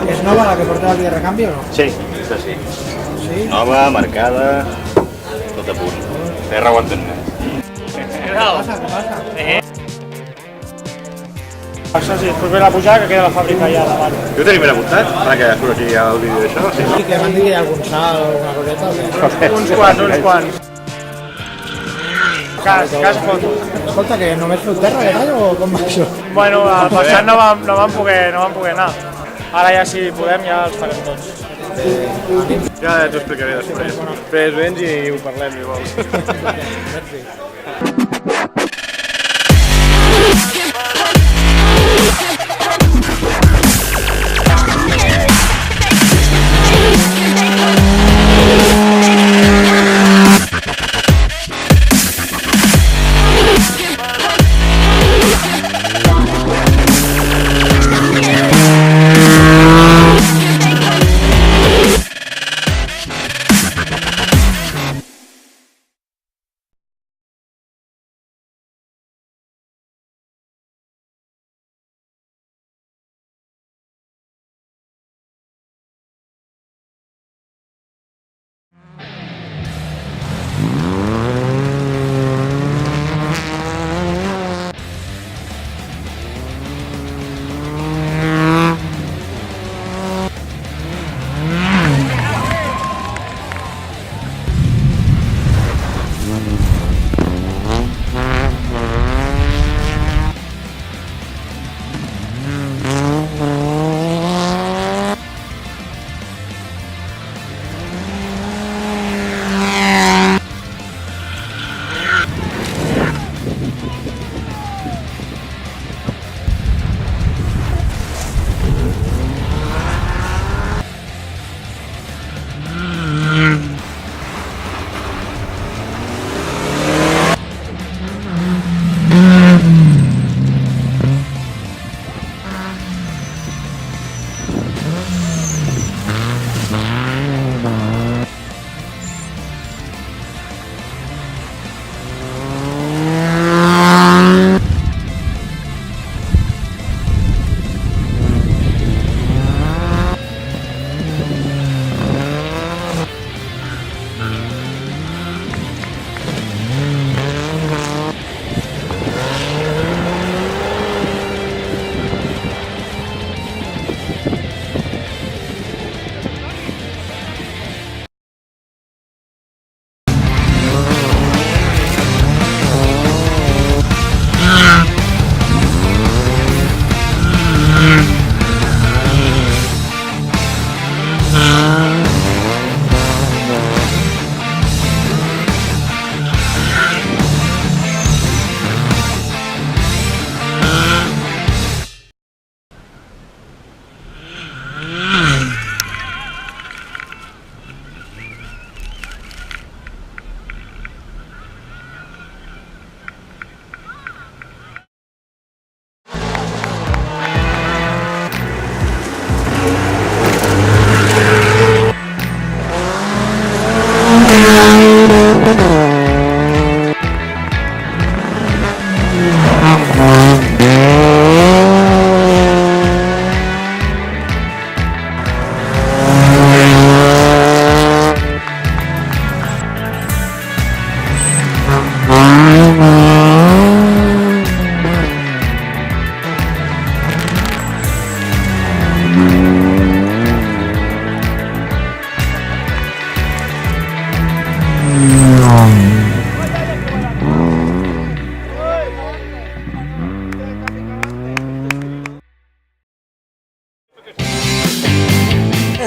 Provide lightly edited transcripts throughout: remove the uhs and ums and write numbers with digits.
¿Es nova la que portava aquí de recanvi o no? Sí, aquesta sí. Sí? Nova, marcada, tot a punt. Terra ho entén més. Què passa? Això sí, després ve la pujada que queda la fàbrica allà davant. Jo ho tenim ben apuntat, ara que surt aquí el vídeo d'això. Sí. I que m'han dit que hi ha algun salt o alguna coseta o què? Uns quants. Cas foto. Escolta, que només feu terra de tall o com va això? Bueno, al passat no vam poder anar. Ara ja si podem ja els farem tots. Ja t'ho explicaré després. Després vens i ho parlem, si vols.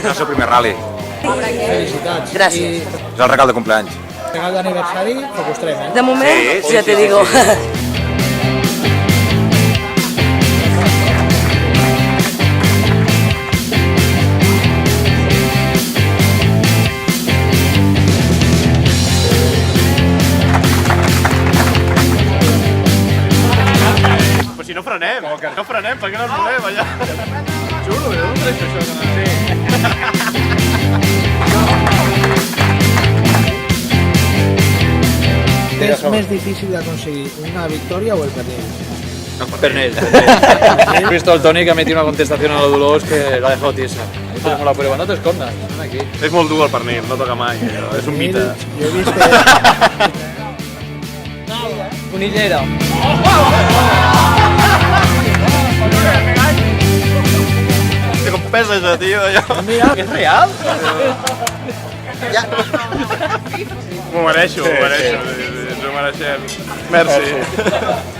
el seu primer rally. Felicitats. Gràcies. És el regal de compleanys. Regal d'aniversari, que postrem, De moment, Sí, ja te digo. Pues si no frenem, no frenem, per què no ens volem allà? Xulo, d'on trec això? ¿Qué es más difícil de conseguir, una victoria o el pernil? Pernil. He visto al Toni que ha metido una contestación a lo Dolors que la ha dejado tiesa. Ahí tenemos la prueba, no te escondas, ven aquí. És molt dur el pernil, no toca mai, és un mite. Yo he visto... Conillera. Hòstia, com pesa això, tio, allò. ¿Es real? M'ho mereixo, ens ho mereixem. Merci.